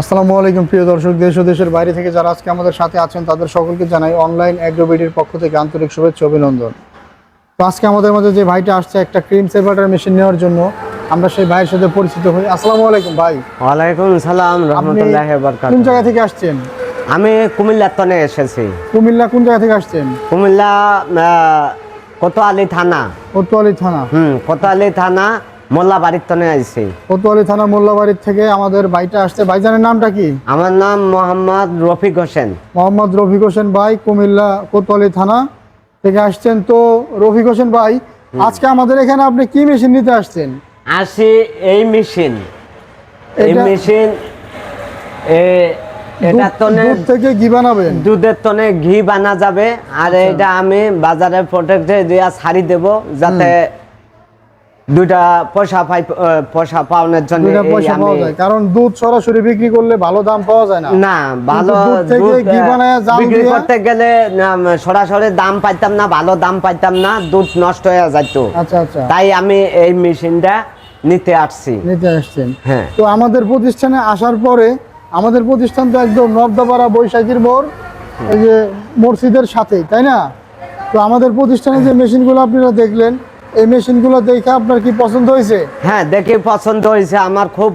আসসালামু আলাইকুম প্রিয় দর্শক, দেশ ও দেশের বাইরে থেকে যারা আজকে আমাদের সাথে আছেন তাদের সকলকে জানাই অনলাইন অ্যাগ্রোবিডির পক্ষ থেকে আন্তরিক শুভেচ্ছা অভিনন্দন। তো আজকে আমাদের মাঝে যে ভাইটা আসছে একটা ক্রিম সেপারেটর মেশিন নেওয়ার জন্য, আমরা সেই ভাইয়ের সাথে পরিচিত হই। আসসালামু আলাইকুম ভাই। ওয়ালাইকুম সালাম রাহমাতুল্লাহি ওয়া বারাকাতুহু। কোন জায়গা থেকে আসছেন? আমি কুমিল্লা তনে এসেছি। কুমিল্লা কোন জায়গা থেকে আসছেন? কুমিল্লা কোতোয়ালি থানা। কোতোয়ালি থানা? কোতোয়ালি থানা মোল্লাবাড়ির তনে আইছি। কোতোয়ালি থানা মোল্লাবাড়ির থেকে আমাদের ভাইটা আসছে। ভাইজানের নামটা কি? আমার নাম মোহাম্মদ রফিক হোসেন। মোহাম্মদ রফিক হোসেন ভাই, কুমিল্লা কোতোয়ালি থানা থেকে আসছেন। তো রফিক হোসেন ভাই, আজকে আমাদের এখানে আপনি কি মেশিন নিতে আসছেন? আসি এই মেশিন এটা তনে দুধ থেকে ঘি বানাবেন? দুধের তনে ঘি বানা যাবে। আর এটা আমি বাজারে প্রোডাক্টে দিয়া ছাড়ি দেব, যাতে দুইটা পয়সা পাওয়ানোর জন্য। কারণ দুধ সরাসরি বিক্রি করলে ভালো দাম পাওয়া যায় না। না, ভালো বিক্রি করতে গেলে সরাসরি দাম পাইতাম না, ভালো দাম পাইতাম না, দুধ নষ্ট হয়ে যেত। আচ্ছা আচ্ছা, তাই আমি এই মেশিনটা নিতে আসছেন। হ্যাঁ। তো আমাদের প্রতিষ্ঠানে আসার পরে, আমাদের প্রতিষ্ঠান তো একদম নবদাপাড়া বৈশাখীর মোড়, এই যে মসজিদের সাথেই, তাই না? তো আমাদের প্রতিষ্ঠানে যে মেশিনগুলো আপনারা দেখলেন, এই মেশিনগুলো দেখে আপনার কি পছন্দ হয়েছে? হ্যাঁ, দেখে পছন্দ হয়েছে। আমার খুব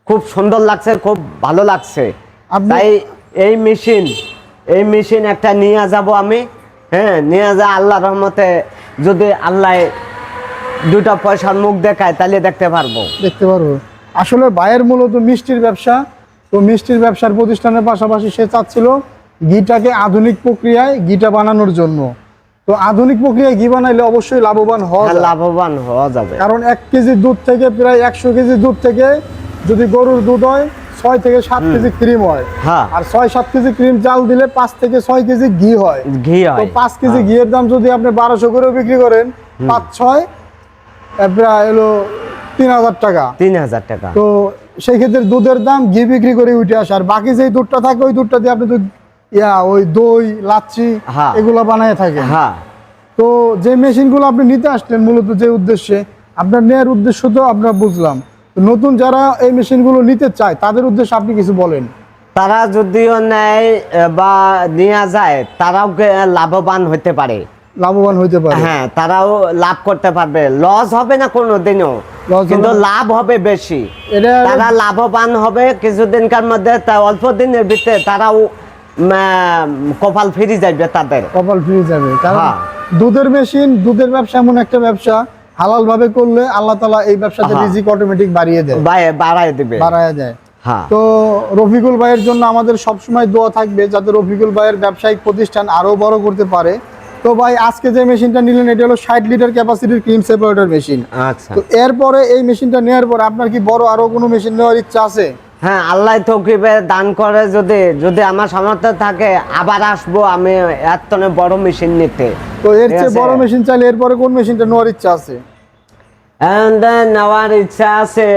খুব সুন্দর লাগছে, খুব ভালো লাগছে। তাই এই মেশিন একটা নিয়ে যাব আমি। হ্যাঁ, নিয়ে যা আল্লাহর রহমতে যদি আল্লাহ দুটো পয়সার মুখ দেখায় তাহলে দেখতে পারবো। আসলে ভাইয়ের মূলত মিষ্টির ব্যবসা। তো মিষ্টির ব্যবসার প্রতিষ্ঠানের পাশাপাশি সে চাচ্ছিল ঘিটাকে আধুনিক প্রক্রিয়ায় ঘিটা বানানোর জন্য। তো আধুনিক প্রক্রিয়ায় ঘি বানাইলে অবশ্যই লাভবান হওয়া যাবে। কারণ 1 কেজি দুধ থেকে প্রায় 100 কেজি দুধ থেকে যদি গরুর দুধ হয় 6 থেকে 7 কেজি ক্রিম হয়। আর 6-7 কেজি ক্রিম চাল দিলে 5 থেকে 6 কেজি ঘি হয়। তো 5 কেজি ঘিয়ের দাম যদি আপনি 1200 করে বিক্রি করেন, 5-6 প্রায় হলো 3000 টাকা। 3000 টাকা। তো সেই ক্ষেত্রে দুধের দাম ঘি বিক্রি করে উঠে আসে। আর বাকি যেই দুধটা থাকে ওই দুধটা দিয়ে আপনি ওই দই লাচ্ছি এগুলো বানায় থাকেন। তো যে মেশিনগুলো আপনি নিতে আসলেন মূলত যে উদ্দেশ্যে, আপনার নেওয়ার উদ্দেশ্য তো আমরা বুঝলাম। নতুন যারা এই মেশিনগুলো নিতে চায় তাদের উদ্দেশ্যে আপনি কিছু বলেন। তারা যদিও নেয় বা নিয়ে যায়, তারাও লাভবান হতে পারে। হ্যাঁ, তারাও লাভ করতে পারবে। লস হবে না কোনোদিনও, কিন্তু লাভ হবে বেশি। তারা লাভবান হবে কিছুদিনকার মধ্যে। অল্প দিনের ভিতরে তারাও কপাল ফিরে যাবে, তাদের কপাল ফিরে যাবে। কারণ দুধের মেশিন, দুধের ব্যবসা এমন একটা ব্যবসা, হালাল ভাবে করলে আল্লাহ তাআলা এই ব্যবসাতে রিজিক অটোমেটিক বাড়ায় দেয়। তো রফিকুল ভাইয়ের জন্য আমাদের সবসময় দোয়া থাকবে যাতে রফিকুল ভাইয়ের ব্যবসায়িক প্রতিষ্ঠান আরো বড় করতে পারে। তো ভাই, আজকে যে মেশিনটা নিলেন এটা হলো 60 লিটার ক্যাপাসিটির ক্রিম সেপারেটর মেশিন। আচ্ছা। তো এরপরে এই মেশিনটা নেওয়ার পর আপনার কি বড় আরো কোনো মেশিন নেওয়ার ইচ্ছা আছে? হ্যাঁ, আল্লাহ তৌফিকে দান করে, যদি আমার সামর্থ্য থাকে আবার আসবো আমি এত বড় মেশিন নিতে। তো এর চেয়ে বড় মেশিন চাইলে এরপরে কোন মেশিনটা নেওয়ার ইচ্ছা আছে? নেওয়ার ইচ্ছা আছে,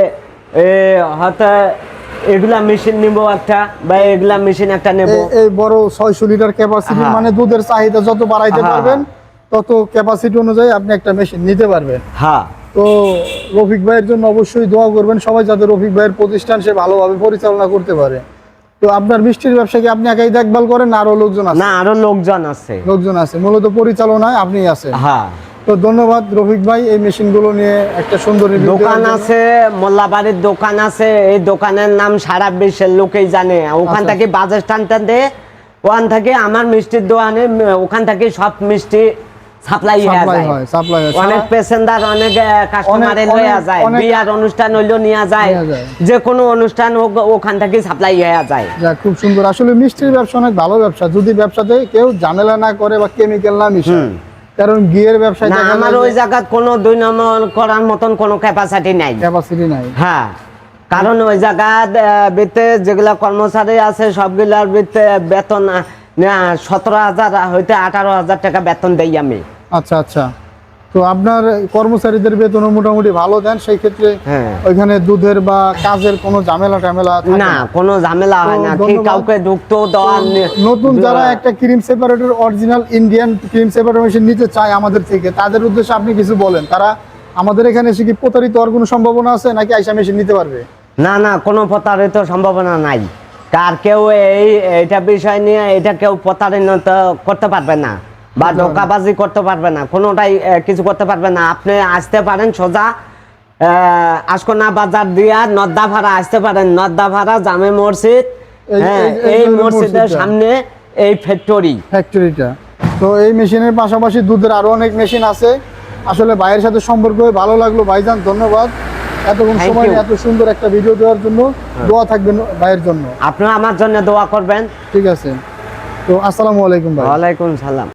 হয়তো এগুলা মেশিন নিব একটা, বা এগুলা মেশিন একটা নেব। এই বড় 600 লিটার ক্যাপাসিটি, মানে দুধের চাহিদা যত বাড়াইতে পারবেন তত ক্যাপাসিটি অনুযায়ী আপনি একটা মেশিন নিতে পারবেন। তো রফিক ভাইয়ের জন্য অবশ্যই দোয়া করবেন সবাই, যাতে রফিক ভাইয়ের প্রতিষ্ঠান সে ভালোভাবে পরিচালনা করতে পারে। তো আপনার মিষ্টির ব্যবসা কি আপনি একাই দেখভাল করেন না আরো লোকজন আছে? না, আরো লোকজন আছে। মূলত পরিচালনায় আপনি আছেন। তো ধন্যবাদ রফিক ভাই, এই মেশিনগুলো নিয়ে একটা সুন্দর দোকান আছে, মোল্লাবাড়ির দোকান আছে। এই দোকানের নাম সারা বিশ্বের লোকেই জানে। ওখান থেকে বাস স্ট্যান্ডে, ওখান থেকে আমার মিষ্টির দোকানে, ওখান থেকে সব মিষ্টি সাপ্লাই হয়। অনেক প্যাসেঞ্জার, অনেক কাস্টমার লইয়া যায়। বিয়ার অনুষ্ঠান হইলেও নিয়ে যায়, যে কোনো অনুষ্ঠান হোক ওখান থেকে সাপ্লাই হয়ে যায়। খুব সুন্দর। আসলে মিষ্টির ব্যবসা অনেক ভালো ব্যবসা, যদি ব্যবসাতে কেউ ঝামেলা না করে বা কেমিক্যাল না মিশায়। কারণ ঘিয়ের ব্যবসায় আমার ওই জায়গায় কোনো 2 নম্বর করার মতন কোনো ক্যাপাসিটি নাই। হ্যাঁ, কারণ ওই জায়গার ভিতরে যেগুলা কর্মচারী আছে সবগুলার ভিতরে বেতন 17,000 হইতে 18,000 টাকা বেতন দেই আমি। আচ্ছা আচ্ছা। তো আপনার কর্মচারীদের বেতন মোটামুটি ভালো দেন, সেই ক্ষেত্রে ওইখানে দুধের বা কাজের কোনো ঝামেলা না, কোনো ঝামেলা হয় না। কি কাউকে ঢুকতেও দেওয়া। নতুন যারা একটা cream separator, original Indian cream separator machine নিতে চায় আমাদের থেকে, তাদের উদ্দেশ্যে আপনি কিছু বলেন। তারা আমাদের এখানে এসে কি প্রতারিত হওয়ার কোনো সম্ভাবনা আছে, নাকি আইসা মেশিন নিতে পারবে? না না, কোনো প্রতারিত সম্ভাবনা নাই। কার কেউ এইটা বিষয় নিয়ে এটা কেউ প্রতারিত করতে পারবে না বা ধোঁকাবাজি করতে পারবে না, কোনোটাই কিছু করতে পারবে না। আপনি আসতে পারেন সোজা আশকোনা বাজার দিয়া নদ্দাভাড়া আসতে পারেন, নদ্দাভাড়া জামে মসজিদ, এই মসজিদের সামনে এই ফ্যাক্টরিটা। তো এই মেশিনের পাশাপাশি দুধের আরো অনেক মেশিন আছে। আসলে ভাইয়ের সাথে সম্পর্ক হয়ে ভালো লাগলো ভাইজান, ধন্যবাদ এতক্ষণ সময় এত সুন্দর একটা ভিডিও দেওয়ার জন্য। দোয়া থাকবেন ভাইয়ের জন্য, আপনারা আমার জন্য দোয়া করবেন। ঠিক আছে, তো আসসালামু আলাইকুম ভাই। ওয়ালাইকুম সালাম।